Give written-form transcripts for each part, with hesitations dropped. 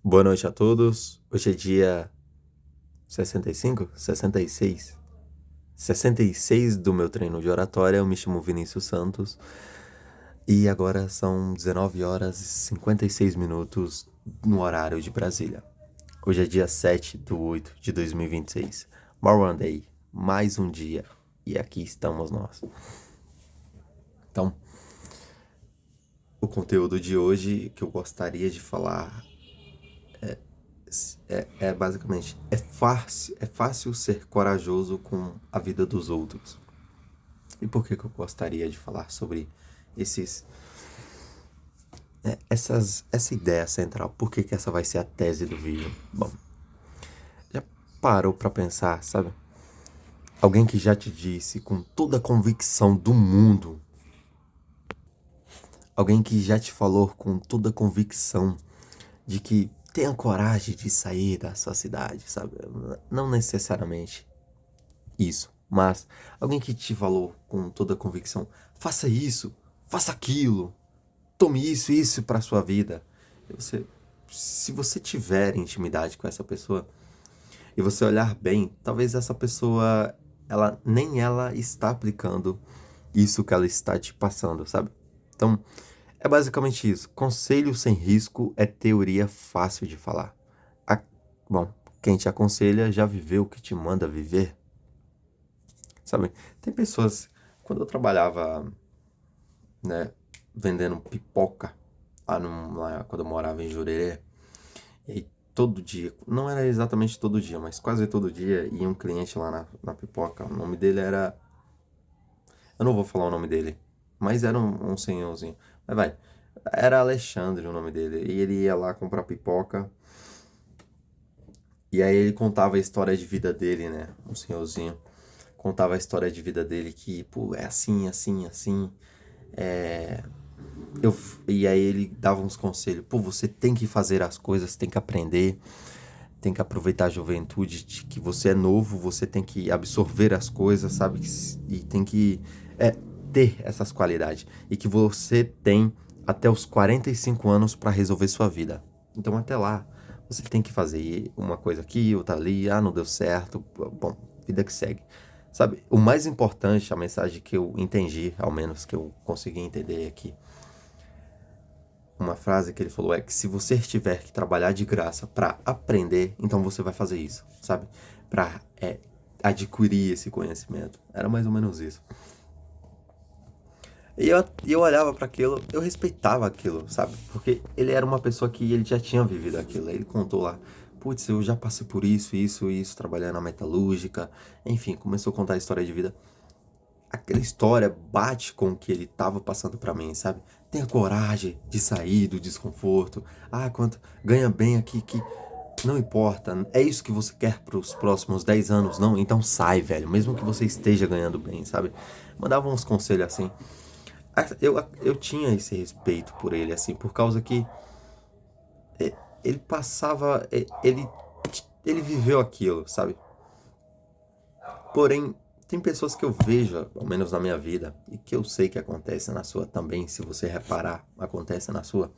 Boa noite a todos. Hoje é dia 65? 66? 66 do meu treino de oratória. Eu me chamo Vinícius Santos e agora são 19 horas e 56 minutos no horário de Brasília. Hoje é dia 7 de 8 de 2026. More one day, mais um dia, e aqui estamos nós. Então, o conteúdo de hoje que eu gostaria de falar basicamente, é fácil ser corajoso com a vida dos outros. E por que eu gostaria de falar sobre esses, essa ideia central? Por que essa vai ser a tese do vídeo? Bom, já parou pra pensar, sabe? Alguém que já te disse com toda a convicção do mundo, alguém que já te falou com toda a convicção de que tenha coragem de sair da sua cidade, sabe? Não necessariamente isso, mas alguém que te falou com toda a convicção, faça isso, faça aquilo, tome isso e isso para sua vida. E se você tiver intimidade com essa pessoa e você olhar bem, talvez essa pessoa, ela está aplicando isso que ela está te passando, sabe? Então, é basicamente isso. Conselho sem risco é teoria fácil de falar. A- Bom, quem te aconselha já viveu o que te manda viver. Sabe, tem pessoas... Quando eu trabalhava, né, vendendo pipoca, lá quando eu morava em Jurerê, e aí todo dia, não era exatamente todo dia, mas quase todo dia, ia um cliente lá na pipoca. O nome dele era... Eu não vou falar o nome dele, mas era um senhorzinho. Mas vai, era Alexandre o nome dele. E ele ia lá comprar pipoca. E aí ele contava a história de vida dele, né? Um senhorzinho. Contava a história de vida dele que, pô, é assim, assim, assim. É... E aí ele dava uns conselhos. Pô, você tem que fazer as coisas, tem que aprender, tem que aproveitar a juventude, de que você é novo, você tem que absorver as coisas, sabe? E tem que é, ter essas qualidades. E que você tem até os 45 anos para resolver sua vida. Então até lá, você tem que fazer uma coisa aqui, outra ali, não deu certo, bom, vida que segue. Sabe, o mais importante, a mensagem que eu entendi, ao menos que eu consegui entender aqui, uma frase que ele falou é que se você tiver que trabalhar de graça para aprender, então você vai fazer isso, sabe? Para adquirir esse conhecimento. Era mais ou menos isso. E eu olhava para aquilo, eu respeitava aquilo, sabe? Porque ele era uma pessoa que ele já tinha vivido aquilo. Ele contou lá, putz, eu já passei por isso, isso, isso, trabalhando na metalúrgica. Enfim, começou a contar a história de vida. Aquela história bate com o que ele tava passando pra mim, sabe? Tenha coragem de sair do desconforto. Quanto ganha bem aqui que não importa. É isso que você quer pros próximos 10 anos, não? Então sai, velho. Mesmo que você esteja ganhando bem, sabe? Mandava uns conselhos assim. Eu tinha esse respeito por ele, assim, por causa que ele passava. Ele viveu aquilo, sabe? Porém, tem pessoas que eu vejo, ao menos na minha vida, e que eu sei que acontece na sua também, se você reparar, acontece na sua.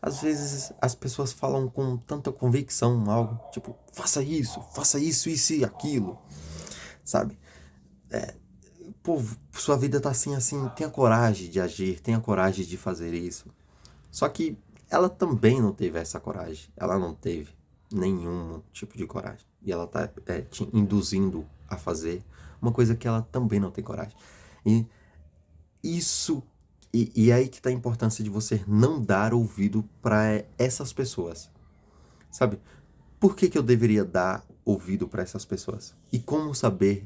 Às vezes as pessoas falam com tanta convicção algo, tipo, faça isso e aquilo, sabe? Pô, sua vida tá assim, assim, tenha coragem de agir, tenha coragem de fazer isso. Só que ela também não teve essa coragem, ela não teve nenhum tipo de coragem. E ela tá te induzindo a fazer uma coisa que ela também não tem coragem. E isso. E aí que tá a importância de você não dar ouvido para essas pessoas. Sabe? Por que eu deveria dar ouvido para essas pessoas? E como saber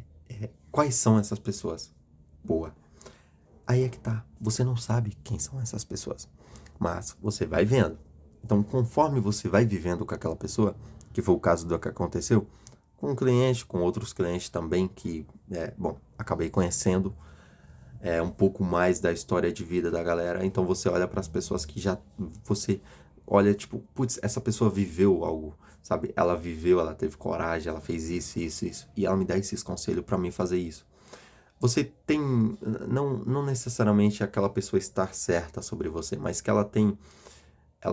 quais são essas pessoas? Boa. Aí é que tá. Você não sabe quem são essas pessoas. Mas você vai vendo. Então, conforme você vai vivendo com aquela pessoa, que foi o caso do que aconteceu, com um cliente, com outros clientes também, que, acabei conhecendo um pouco mais da história de vida da galera. Então, você olha para as pessoas que já. Você olha, tipo, putz, essa pessoa viveu algo, sabe? Ela viveu, ela teve coragem, ela fez isso, isso, isso. E ela me dá esses conselhos para mim fazer isso. Você tem, não necessariamente aquela pessoa estar certa sobre você, mas que ela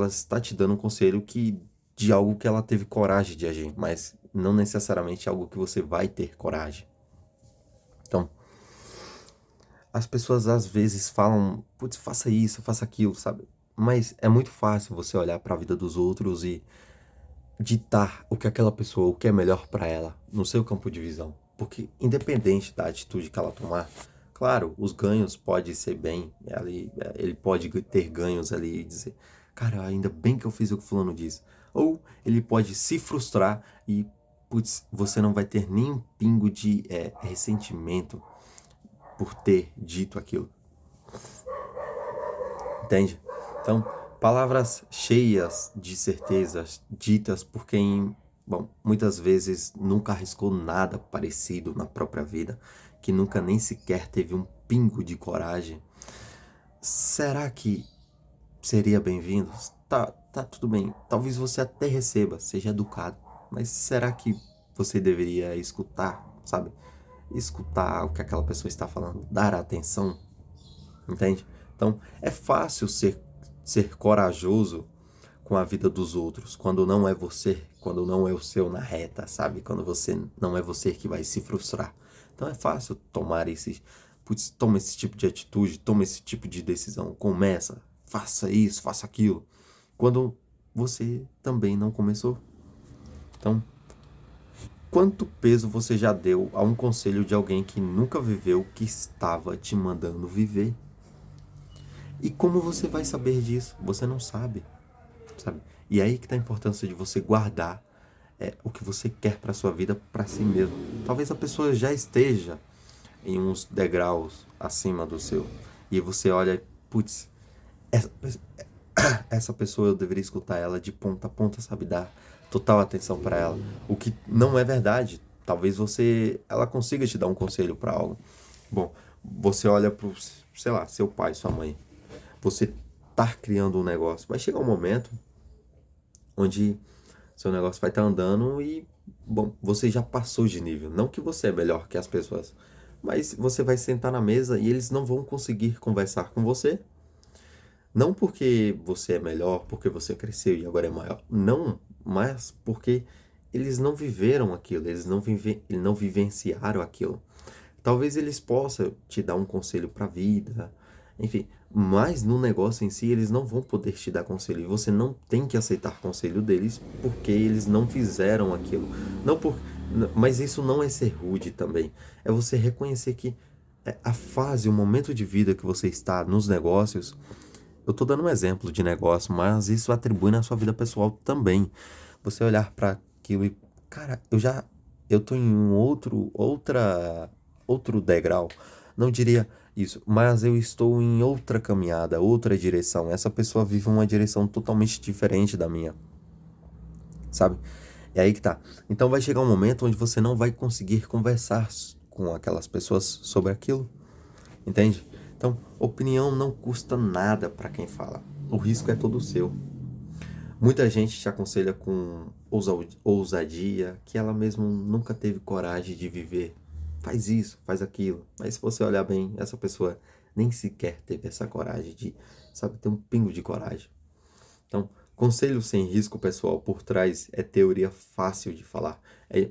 está te dando um conselho que de algo que ela teve coragem de agir, mas não necessariamente algo que você vai ter coragem. Então, as pessoas às vezes falam, putz, faça isso, faça aquilo, sabe? Mas é muito fácil você olhar para a vida dos outros e ditar o que aquela pessoa, o que é melhor para ela, no seu campo de visão. Porque independente da atitude que ela tomar, claro, os ganhos podem ser bem, ele pode ter ganhos ali e dizer, cara, ainda bem que eu fiz o que o fulano disse. Ou ele pode se frustrar e, putz, você não vai ter nem um pingo de ressentimento por ter dito aquilo. Entende? Então, palavras cheias de certezas, ditas por quem, bom, muitas vezes nunca arriscou nada parecido na própria vida, que nunca nem sequer teve um pingo de coragem. Será que seria bem-vindo? Tá tudo bem. Talvez você até receba, seja educado, mas será que você deveria escutar, sabe? Escutar o que aquela pessoa está falando, dar atenção, entende? Então, é fácil ser corajoso com a vida dos outros, quando não é você, quando não é o seu na reta, sabe? Quando você não é você que vai se frustrar. Então é fácil tomar toma esse tipo de atitude, toma esse tipo de decisão, começa, faça isso, faça aquilo, quando você também não começou. Então, quanto peso você já deu a um conselho de alguém que nunca viveu o que estava te mandando viver? E como você vai saber disso? Você não sabe, sabe? E é aí que está a importância de você guardar o que você quer para sua vida para si mesmo. Talvez a pessoa já esteja em uns degraus acima do seu. E você olha, putz, essa, essa pessoa eu deveria escutar ela de ponta a ponta, sabe? Dar total atenção para ela. O que não é verdade. Talvez ela consiga te dar um conselho para algo. Bom, você olha pro, sei lá, seu pai, sua mãe. Você tá criando um negócio. Vai chegar um momento onde seu negócio vai estar andando e, bom, você já passou de nível. Não que você é melhor que as pessoas, mas você vai sentar na mesa e eles não vão conseguir conversar com você. Não porque você é melhor, porque você cresceu e agora é maior. Não, mas porque eles não viveram aquilo, eles não vivenciaram aquilo. Talvez eles possam te dar um conselho para a vida, enfim, mas no negócio em si eles não vão poder te dar conselho e você não tem que aceitar conselho deles porque eles não fizeram aquilo. Não por, mas isso não é ser rude também. É você reconhecer que a fase, o momento de vida que você está nos negócios, eu tô dando um exemplo de negócio, mas isso atribui na sua vida pessoal também. Você olhar para aquilo e, cara, eu tô em outro degrau. Não diria isso, mas eu estou em outra caminhada, outra direção. Essa pessoa vive uma direção totalmente diferente da minha, sabe? É aí que tá. Então vai chegar um momento onde você não vai conseguir conversar com aquelas pessoas sobre aquilo, entende? Então, opinião não custa nada para quem fala. O risco é todo seu. Muita gente te aconselha com ousadia que ela mesma nunca teve coragem de viver. Faz isso, faz aquilo. Mas se você olhar bem, essa pessoa nem sequer teve essa coragem de, sabe, ter um pingo de coragem. Então, conselho sem risco pessoal por trás é teoria fácil de falar,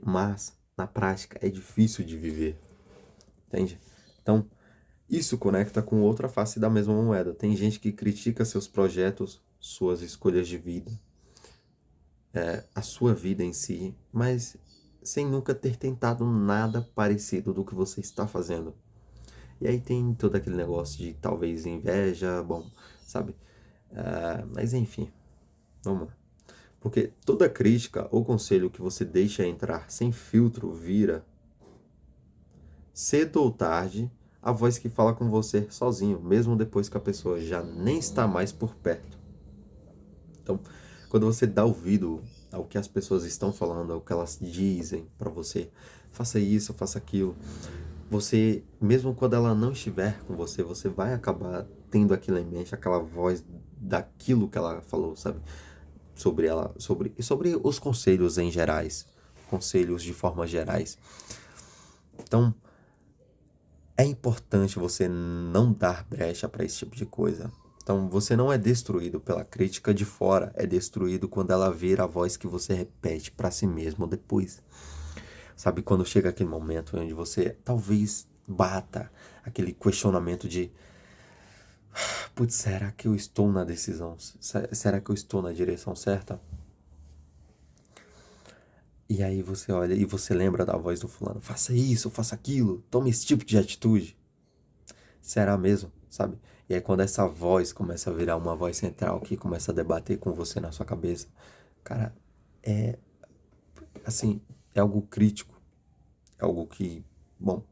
mas na prática é difícil de viver. Entende? Então, isso conecta com outra face da mesma moeda. Tem gente que critica seus projetos, suas escolhas de vida, a sua vida em si, mas sem nunca ter tentado nada parecido do que você está fazendo. E aí tem todo aquele negócio de talvez inveja, bom, sabe? Mas enfim, vamos lá. Porque toda crítica ou conselho que você deixa entrar sem filtro vira, cedo ou tarde, a voz que fala com você sozinho, mesmo depois que a pessoa já nem está mais por perto. Então, quando você dá ouvido ao que as pessoas estão falando, ao que elas dizem para você, faça isso, faça aquilo, você, mesmo quando ela não estiver com você, você vai acabar tendo aquilo em mente, aquela voz daquilo que ela falou, sabe? Sobre os conselhos em gerais, conselhos de forma gerais. Então, é importante você não dar brecha para esse tipo de coisa. Então, você não é destruído pela crítica de fora, é destruído quando ela vira a voz que você repete para si mesmo depois. Sabe, quando chega aquele momento onde você talvez bata aquele questionamento de putz, será que eu estou na decisão? Será que eu estou na direção certa? E aí você olha e você lembra da voz do fulano. Faça isso, faça aquilo, tome esse tipo de atitude. Será mesmo, sabe? E aí quando essa voz começa a virar uma voz central que começa a debater com você na sua cabeça, cara, é assim, é algo crítico. É algo que, bom,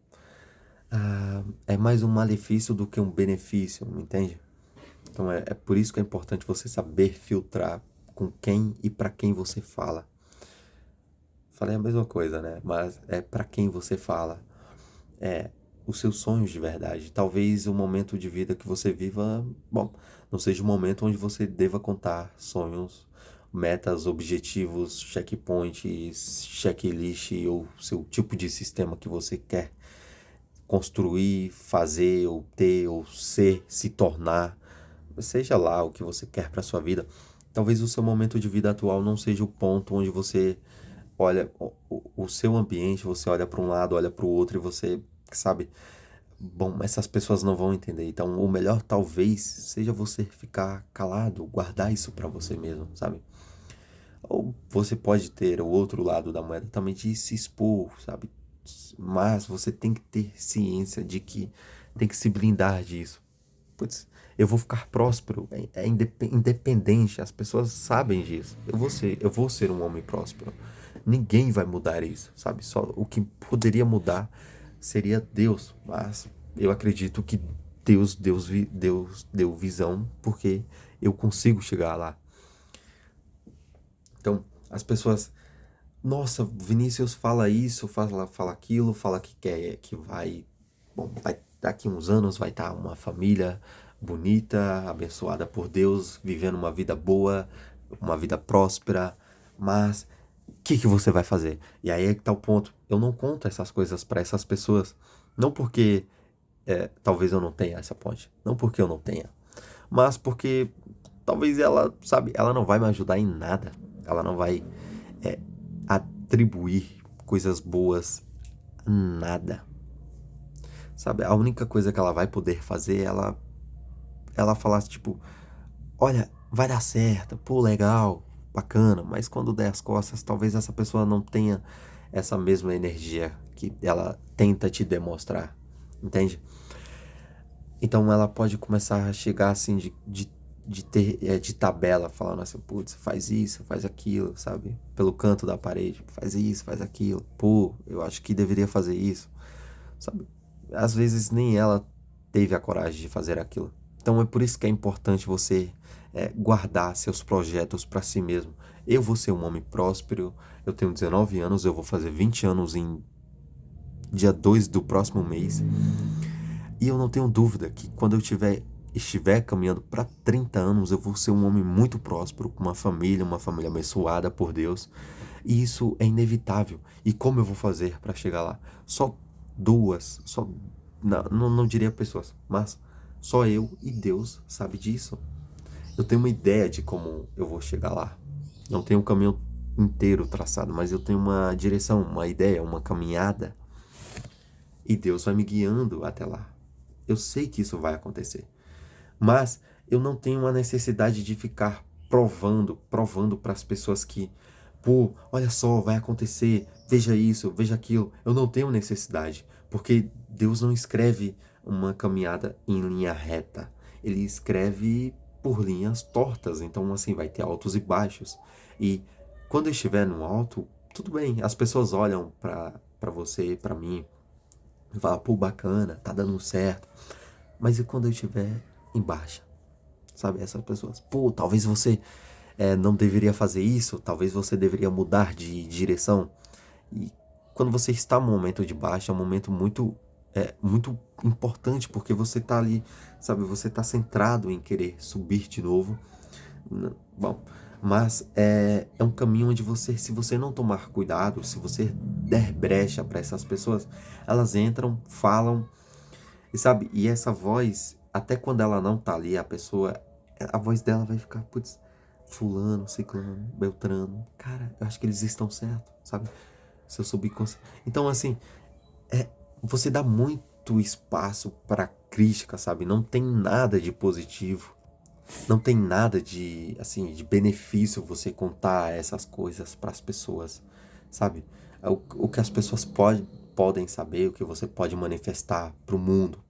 é mais um malefício do que um benefício, entende? Então é por isso que é importante você saber filtrar com quem e para quem você fala. Falei a mesma coisa, né? Mas é para quem você fala. É os seus sonhos de verdade. Talvez o momento de vida que você viva, bom, não seja um momento onde você deva contar sonhos, metas, objetivos, checkpoints, checklist ou seu tipo de sistema que você quer construir, fazer, ou ter, ou ser, se tornar, seja lá o que você quer para sua vida. Talvez o seu momento de vida atual não seja o ponto onde você olha o seu ambiente, você olha para um lado, olha para o outro e você sabe, bom, essas pessoas não vão entender. Então, o melhor talvez seja você ficar calado, guardar isso para você mesmo, sabe? Ou você pode ter o outro lado da moeda também de se expor, sabe? Mas você tem que ter ciência de que tem que se blindar disso. Putz, eu vou ficar próspero, independente, as pessoas sabem disso. Eu vou ser um homem próspero. Ninguém vai mudar isso, sabe? Só o que poderia mudar seria Deus, mas eu acredito que Deus deu visão porque eu consigo chegar lá. Então, as pessoas, nossa, Vinícius fala isso, fala aquilo, fala que quer, que vai, bom, daqui uns anos vai estar uma família bonita, abençoada por Deus, vivendo uma vida boa, uma vida próspera, mas o que você vai fazer? E aí é que tá o ponto. Eu não conto essas coisas para essas pessoas, não porque talvez eu não tenha essa ponte, não porque eu não tenha, mas porque talvez ela, sabe, ela não vai me ajudar em nada, ela não vai é, atribuir coisas boas em nada, sabe? A única coisa que ela vai poder fazer é ela falar tipo, olha, vai dar certo, pô, legal, bacana, mas quando der as costas, talvez essa pessoa não tenha essa mesma energia que ela tenta te demonstrar, entende? Então ela pode começar a chegar assim de tabela, falando assim, putz, faz isso, faz aquilo, sabe? Pelo canto da parede, faz isso, faz aquilo, pô, eu acho que deveria fazer isso, sabe? Às vezes nem ela teve a coragem de fazer aquilo. Então é por isso que é importante você guardar seus projetos para si mesmo. Eu vou ser um homem próspero, eu tenho 19 anos, eu vou fazer 20 anos em dia 2 do próximo mês. E eu não tenho dúvida que quando eu estiver caminhando para 30 anos, eu vou ser um homem muito próspero, com uma família abençoada por Deus. E isso é inevitável. E como eu vou fazer para chegar lá? Só duas, só não diria pessoas, mas só eu e Deus sabe disso. Eu tenho uma ideia de como eu vou chegar lá. Não tenho o caminho inteiro traçado, mas eu tenho uma direção, uma ideia, uma caminhada. E Deus vai me guiando até lá. Eu sei que isso vai acontecer. Mas eu não tenho uma necessidade de ficar provando para as pessoas que, pô, olha só, vai acontecer, veja isso, veja aquilo. Eu não tenho necessidade, porque Deus não escreve uma caminhada em linha reta. Ele escreve por linhas tortas, então assim vai ter altos e baixos. E quando eu estiver no alto, tudo bem, as pessoas olham para você, para mim, e falam, pô, bacana, tá dando certo. Mas e quando eu estiver em baixa? Sabe, essas pessoas, pô, talvez você não deveria fazer isso, talvez você deveria mudar de direção. E quando você está no momento de baixa, é um momento muito importante, porque você está ali, sabe, você está centrado em querer subir de novo. Bom, mas é um caminho onde você, se você não tomar cuidado, se você der brecha para essas pessoas, elas entram, falam, e sabe, e essa voz, até quando ela não tá ali, a voz dela vai ficar, putz, fulano, ciclano, beltrano. Cara, eu acho que eles estão certos, sabe? Seu subconsciente. Então, assim, é, você dá muito espaço para crítica, sabe? Não tem nada de positivo, não tem nada de, assim, de benefício você contar essas coisas para as pessoas, sabe? O que as pessoas podem saber, o que você pode manifestar para o mundo,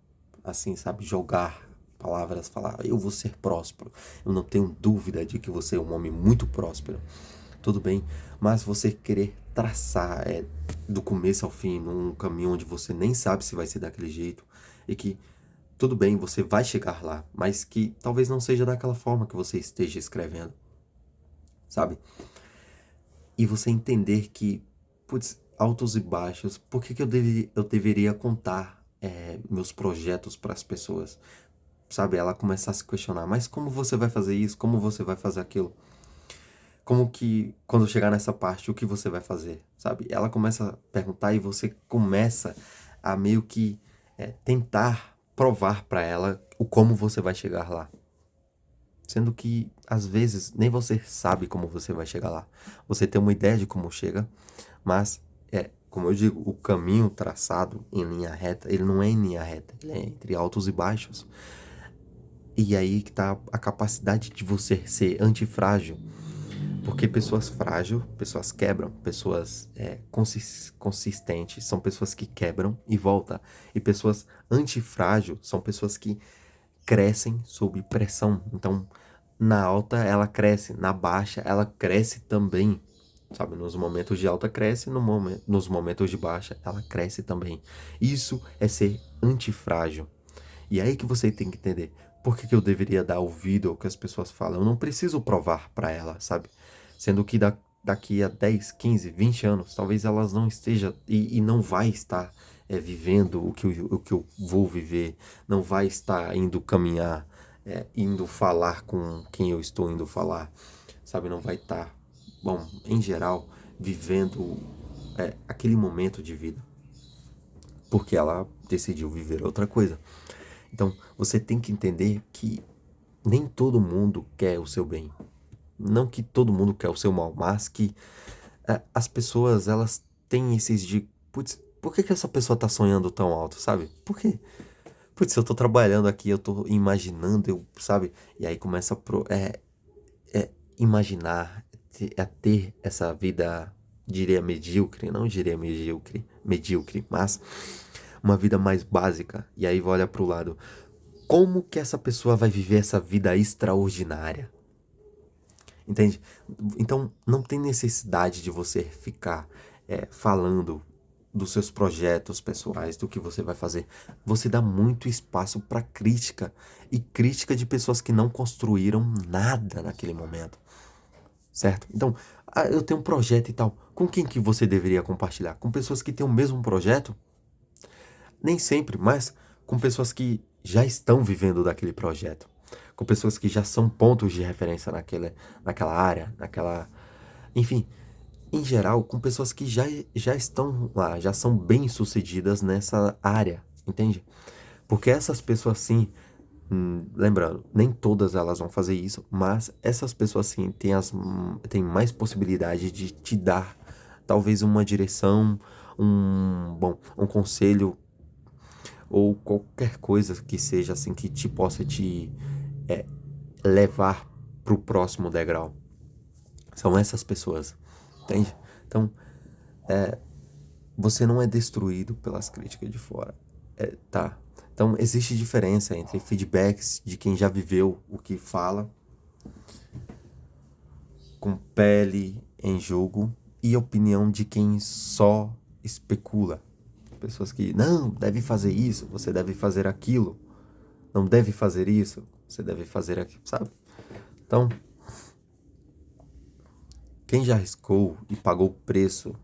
assim, sabe? Jogar palavras, falar, eu vou ser próspero. Eu não tenho dúvida de que você é um homem muito próspero. Tudo bem, mas você querer traçar do começo ao fim num caminho onde você nem sabe se vai ser daquele jeito e que tudo bem, você vai chegar lá, mas que talvez não seja daquela forma que você esteja escrevendo, sabe? E você entender que, putz, altos e baixos, por que que eu deveria contar meus projetos para as pessoas? Sabe? Ela começar a se questionar, mas como você vai fazer isso? Como você vai fazer aquilo? Como que, quando chegar nessa parte, o que você vai fazer, sabe? Ela começa a perguntar e você começa a meio que tentar provar para ela o como você vai chegar lá. Sendo que, às vezes, nem você sabe como você vai chegar lá. Você tem uma ideia de como chega, mas, como eu digo, o caminho traçado em linha reta, ele não é em linha reta, ele é entre altos e baixos. E aí que tá a capacidade de você ser antifrágil. Porque pessoas frágeis, pessoas quebram, pessoas consistentes são pessoas que quebram e voltam. E pessoas antifrágil são pessoas que crescem sob pressão. Então, na alta ela cresce, na baixa ela cresce também. Sabe, nos momentos de alta cresce, nos momentos de baixa ela cresce também. Isso é ser antifrágil. E é aí que você tem que entender por que eu deveria dar ouvido ao que as pessoas falam. Eu não preciso provar para elas, sabe? Sendo que daqui a 10, 15, 20 anos, talvez elas não estejam e não vai estar vivendo o que eu vou viver, não vai estar indo caminhar, indo falar com quem eu estou indo falar, sabe? Não vai estar, bom, em geral, vivendo aquele momento de vida, porque ela decidiu viver outra coisa. Então, você tem que entender que nem todo mundo quer o seu bem. Não que todo mundo quer o seu mal, mas que as pessoas, elas têm esses de... Putz, por que que essa pessoa tá sonhando tão alto, sabe? Por quê? Putz, eu tô trabalhando aqui, eu tô imaginando, sabe? E aí começa imaginar, a ter essa vida, diria medíocre, não diria medíocre, mas uma vida mais básica. E aí vai olhar pro lado. Como que essa pessoa vai viver essa vida extraordinária? Entende? Então, não tem necessidade de você ficar falando dos seus projetos pessoais, do que você vai fazer. Você dá muito espaço para crítica, e crítica de pessoas que não construíram nada naquele momento, certo? Então, eu tenho um projeto e tal. Com quem que você deveria compartilhar? Com pessoas que têm o mesmo projeto? Nem sempre, mas com pessoas que já estão vivendo daquele projeto, com pessoas que já são pontos de referência naquela área, enfim, em geral, com pessoas que já estão lá, já são bem-sucedidas nessa área, entende? Porque essas pessoas sim, lembrando, nem todas elas vão fazer isso, mas essas pessoas sim têm mais possibilidade de te dar talvez uma direção, um conselho ou qualquer coisa que seja assim que te possa te levar pro próximo degrau. São essas pessoas, entende? Então, você não é destruído pelas críticas de fora, tá? Então, existe diferença entre feedbacks de quem já viveu o que fala, com pele em jogo, e opinião de quem só especula. Pessoas que, não, deve fazer isso, você deve fazer aquilo, não deve fazer isso, você deve fazer aquilo, sabe? Então, quem já arriscou e pagou o preço,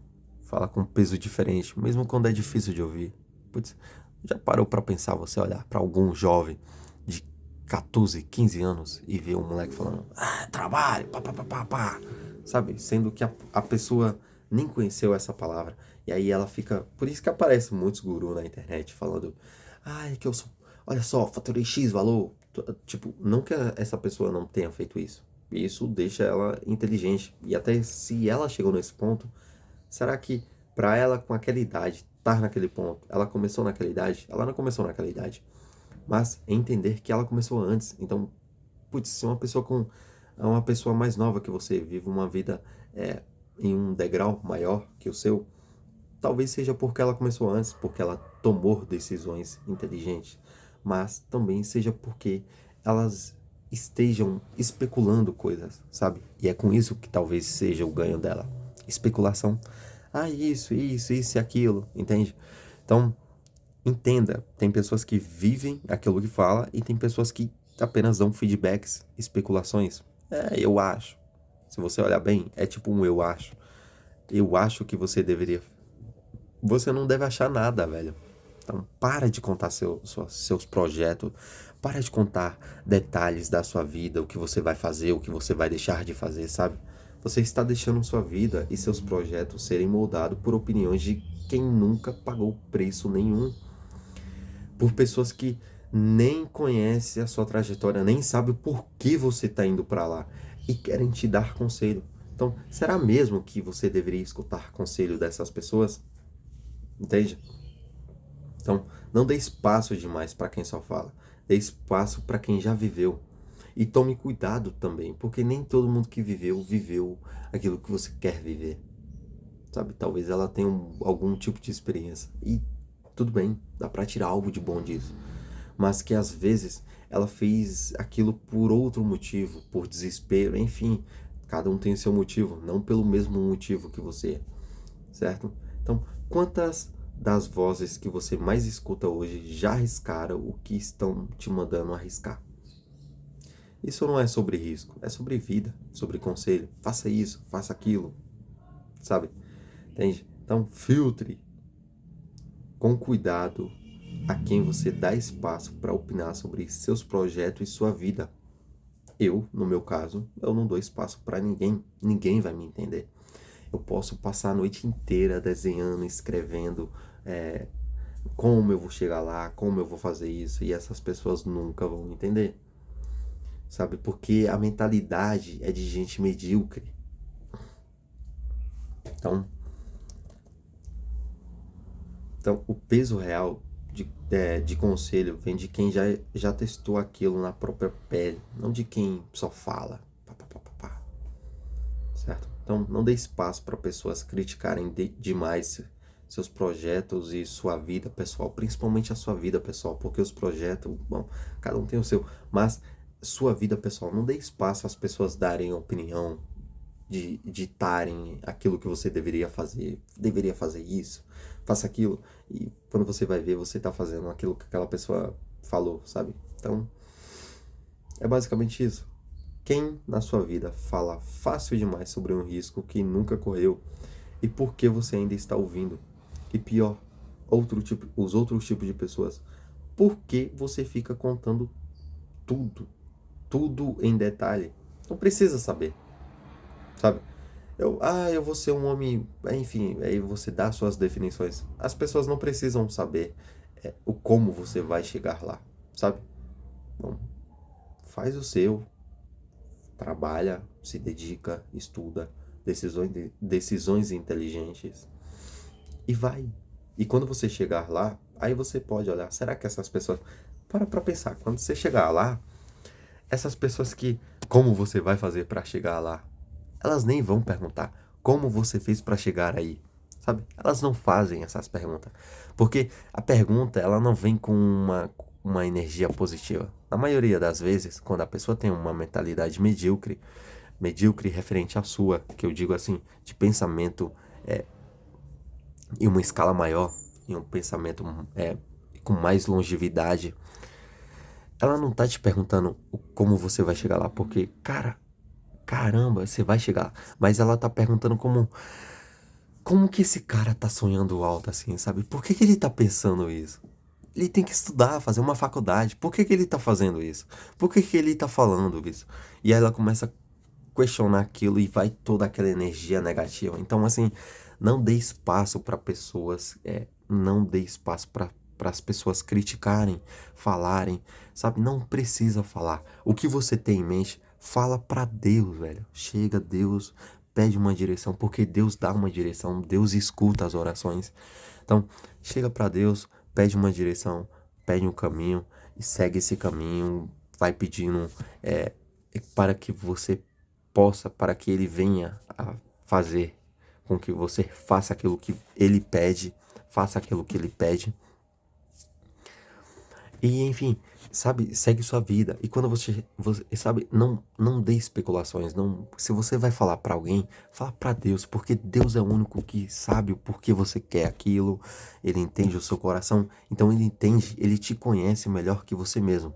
fala com peso diferente, mesmo quando é difícil de ouvir. Putz, já parou pra pensar você olhar pra algum jovem de 14, 15 anos e ver um moleque falando, trabalho, pá, pá, pá, pá, pá, sabe? Sendo que a pessoa nem conheceu essa palavra. E aí ela fica... Por isso que aparece muitos gurus na internet falando, que eu sou olha só, faturei X valor. Tipo, não que essa pessoa não tenha feito isso. Isso deixa ela inteligente. E até se ela chegou nesse ponto, será que para ela com aquela idade, estar naquele ponto, ela começou naquela idade? Ela não começou naquela idade. Mas entender que ela começou antes. Então, putz, se uma pessoa mais nova que você vive uma vida em um degrau maior que o seu, talvez seja porque ela começou antes, porque ela tomou decisões inteligentes, mas também seja porque elas estejam especulando coisas, sabe? E é com isso que talvez seja o ganho dela. Especulação. Ah, isso e aquilo, entende? Então, entenda, tem pessoas que vivem aquilo que fala e tem pessoas que apenas dão feedbacks, especulações. Eu acho. Se você olhar bem, é tipo um eu acho. Eu acho que você deveria. Você não deve achar nada, velho. Então, para de contar seus projetos. Para de contar detalhes da sua vida, o que você vai fazer, o que você vai deixar de fazer, sabe? Você está deixando sua vida e seus projetos serem moldados por opiniões de quem nunca pagou preço nenhum. Por pessoas que nem conhecem a sua trajetória, nem sabem por que você está indo para lá e querem te dar conselho. Então, será mesmo que você deveria escutar conselho dessas pessoas? Entende? Então, não dê espaço demais para quem só fala. Dê espaço para quem já viveu. E tome cuidado também, porque nem todo mundo que viveu aquilo que você quer viver. Sabe? Talvez ela tenha algum tipo de experiência. E tudo bem, dá para tirar algo de bom disso. Mas que às vezes ela fez aquilo por outro motivo, por desespero, enfim. Cada um tem o seu motivo, não pelo mesmo motivo que você, certo? Então, quantas das vozes que você mais escuta hoje já arriscaram o que estão te mandando arriscar? Isso não é sobre risco, é sobre vida, sobre conselho. Faça isso, faça aquilo, sabe? Entende? Então, filtre com cuidado a quem você dá espaço para opinar sobre seus projetos e sua vida. Eu, no meu caso, eu não dou espaço para ninguém. Ninguém vai me entender. Eu posso passar a noite inteira desenhando, escrevendo, como eu vou chegar lá, como eu vou fazer isso, e essas pessoas nunca vão entender, sabe? Porque a mentalidade é de gente medíocre. Então o peso real de conselho vem de quem já testou aquilo na própria pele, não de quem só fala, pá, pá, pá, pá, pá. Certo? Então não dê espaço para pessoas criticarem demais seus projetos e sua vida pessoal, principalmente a sua vida pessoal, porque os projetos, bom, cada um tem o seu, mas sua vida pessoal, não dê espaço às pessoas darem opinião, de ditarem aquilo que você deveria fazer isso, faça aquilo, e quando você vai ver, você tá fazendo aquilo que aquela pessoa falou, sabe? Então, é basicamente isso. Quem na sua vida fala fácil demais sobre um risco que nunca correu e por que você ainda está ouvindo? E pior, os outros tipos de pessoas, por que você fica contando tudo, tudo em detalhe? Não precisa saber, sabe? Eu vou ser um homem, enfim, aí você dá suas definições. As pessoas não precisam saber o como você vai chegar lá, sabe? Bom, faz o seu, trabalha, se dedica, estuda, decisões inteligentes e vai. E quando você chegar lá, aí você pode olhar, será que essas pessoas... Para pra pensar, quando você chegar lá, essas pessoas como você vai fazer para chegar lá? Elas nem vão perguntar como você fez para chegar aí, sabe? Elas não fazem essas perguntas, porque a pergunta ela não vem com uma energia positiva. Na maioria das vezes, quando a pessoa tem uma mentalidade medíocre referente à sua, que eu digo assim, de pensamento em uma escala maior, em um pensamento com mais longevidade, ela não tá te perguntando como você vai chegar lá, porque, caramba, você vai chegar. Mas ela tá perguntando como que esse cara tá sonhando alto assim, sabe? Por que ele tá pensando isso? Ele tem que estudar, fazer uma faculdade. Por que ele tá fazendo isso? Por que ele tá falando isso? E aí ela começa a questionar aquilo e vai toda aquela energia negativa. Então, assim, não dê espaço para pessoas, não dê espaço para para as pessoas criticarem, falarem, sabe? Não precisa falar. O que você tem em mente, fala para Deus, velho. Chega, Deus, pede uma direção, porque Deus dá uma direção, Deus escuta as orações. Então, chega para Deus, pede uma direção, pede um caminho e segue esse caminho, vai pedindo para que você possa, para que Ele venha a fazer com que você faça aquilo que Ele pede, faça aquilo que Ele pede. E enfim, sabe, segue sua vida. E quando você sabe, não dê especulações, não, se você vai falar para alguém, fala para Deus, porque Deus é o único que sabe o porquê você quer aquilo, ele entende o seu coração, então ele entende, ele te conhece melhor que você mesmo.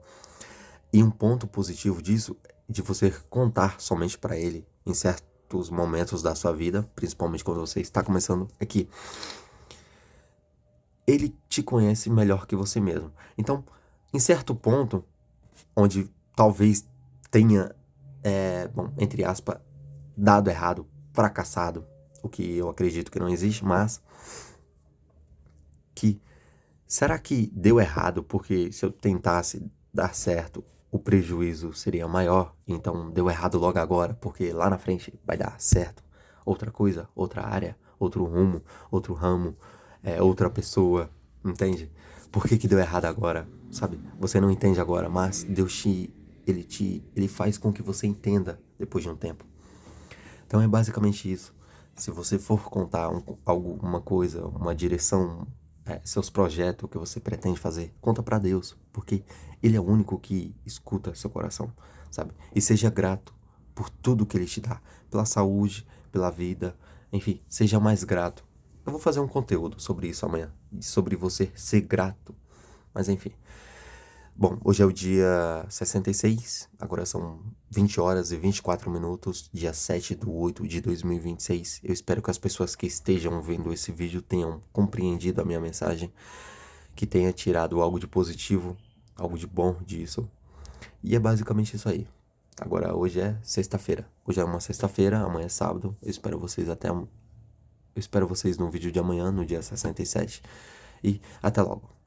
E um ponto positivo disso, de você contar somente para ele em certos momentos da sua vida, principalmente quando você está começando, é que ele te conhece melhor que você mesmo. Então, em certo ponto, onde talvez tenha, bom, entre aspas, dado errado, fracassado, o que eu acredito que não existe, mas que será que deu errado porque se eu tentasse dar certo, o prejuízo seria maior, então deu errado logo agora, porque lá na frente vai dar certo. Outra coisa, outra área, outro rumo, outro ramo, outra pessoa, entende? Por que deu errado agora, sabe? Você não entende agora, mas Deus ele faz com que você entenda depois de um tempo. Então é basicamente isso. Se você for contar alguma coisa, uma direção, seus projetos, o que você pretende fazer, conta pra Deus, porque Ele é o único que escuta seu coração, sabe? E seja grato por tudo que Ele te dá, pela saúde, pela vida, enfim, seja mais grato. Eu vou fazer um conteúdo sobre isso amanhã, sobre você ser grato, mas enfim. Bom, hoje é o dia 66, agora são 20 horas e 24 minutos, dia 7/8 de 2026. Eu espero que as pessoas que estejam vendo esse vídeo tenham compreendido a minha mensagem, que tenha tirado algo de positivo, algo de bom disso. E é basicamente isso aí. Agora, hoje é sexta-feira. Hoje é uma sexta-feira, amanhã é sábado. Eu espero vocês no vídeo de amanhã, no dia 67. E até logo.